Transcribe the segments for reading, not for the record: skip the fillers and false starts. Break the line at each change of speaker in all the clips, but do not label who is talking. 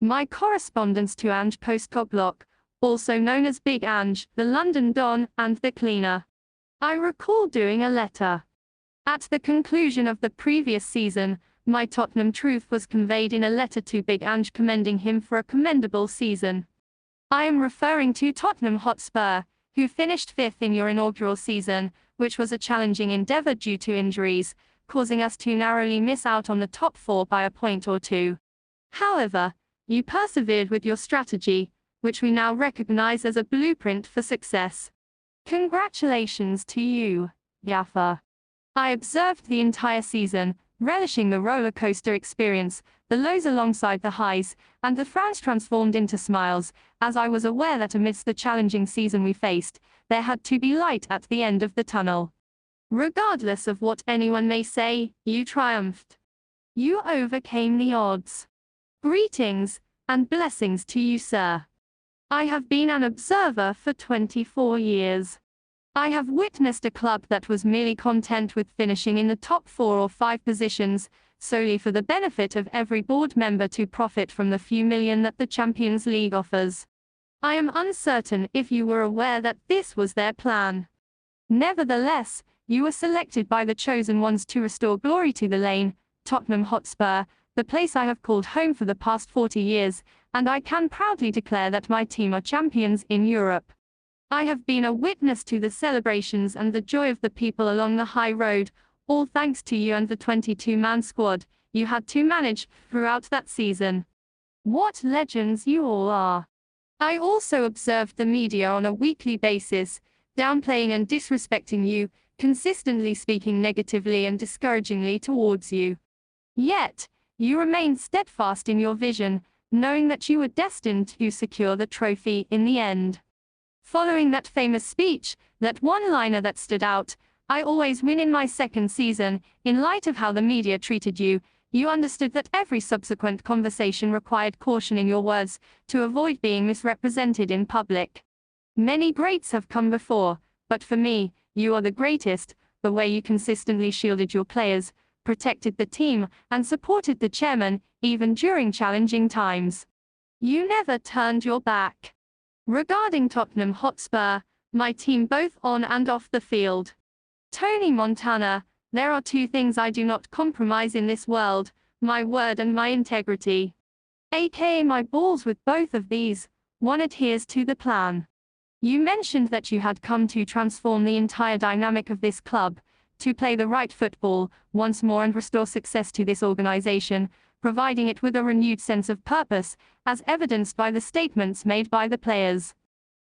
My correspondence to Ange Postecoglou, also known as Big Ange, the London Don, and the Cleaner. I recall doing a letter. At the conclusion of the previous season, my Tottenham truth was conveyed in a letter to Big Ange commending him for a commendable season. I am referring to Tottenham Hotspur, who finished fifth in your inaugural season, which was a challenging endeavour due to injuries, causing us to narrowly miss out on the top four by a point or two. However, you persevered with your strategy, which we now recognise as a blueprint for success. Congratulations to you, Gaffer. I observed the entire season, relishing the roller coaster experience, the lows alongside the highs, and the frowns transformed into smiles, as I was aware that amidst the challenging season we faced, there had to be light at the end of the tunnel. Regardless of what anyone may say, you triumphed. You overcame the odds. Greetings, and blessings to you, sir. I have been an observer for 24 years. I have witnessed a club that was merely content with finishing in the top 4 or 5 positions, solely for the benefit of every board member to profit from the few million that the Champions League offers. I am uncertain if you were aware that this was their plan. Nevertheless, you were selected by the chosen ones to restore glory to the lane, Tottenham Hotspur, the place I have called home for the past 40 years, and I can proudly declare that my team are champions in Europe. I have been a witness to the celebrations and the joy of the people along the high road, all thanks to you and the 22-man squad you had to manage throughout that season. What legends you all are. I also observed the media on a weekly basis, downplaying and disrespecting you, consistently speaking negatively and discouragingly towards you. Yet, you remained steadfast in your vision, knowing that you were destined to secure the trophy in the end. Following that famous speech, that one-liner that stood out, "I always win in my second season," in light of how the media treated you, you understood that every subsequent conversation required caution in your words, to avoid being misrepresented in public. Many greats have come before, but for me, you are the greatest. The way you consistently shielded your players, protected the team, and supported the chairman, even during challenging times. You never turned your back. Regarding Tottenham Hotspur, my team both on and off the field. Tony Montana, there are 2 things I do not compromise in this world, my word and my integrity. AKA my balls. With both of these, one adheres to the plan. You mentioned that you had come to transform the entire dynamic of this club, to play the right football once more and restore success to this organization, providing it with a renewed sense of purpose, as evidenced by the statements made by the players.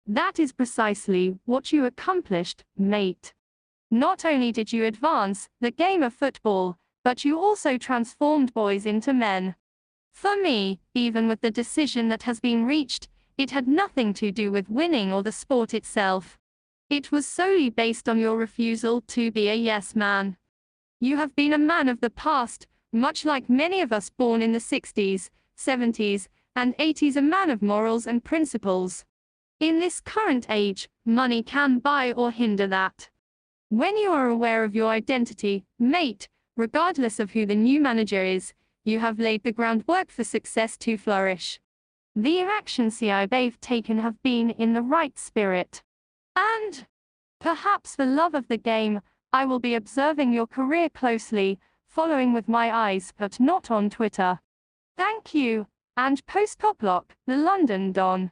That is precisely what you accomplished, mate. Not only did you advance the game of football, but you also transformed boys into men. For me, even with the decision that has been reached, it had nothing to do with winning or the sport itself. It was solely based on your refusal to be a yes man. You have been a man of the past, much like many of us born in the 60s, 70s, and 80s, a man of morals and principles. In this current age, money can buy or hinder that. When you are aware of your identity, mate, regardless of who the new manager is, you have laid the groundwork for success to flourish. The actions I've taken have been in the right spirit. And, perhaps for love of the game, I will be observing your career closely, following with my eyes, but not on Twitter. Thank you, Ange Postecoglou, the London Don.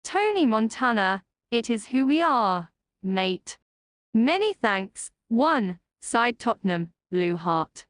Tony Montana, it is who we are, mate. Many thanks. 1. Side Tottenham, Blue Heart.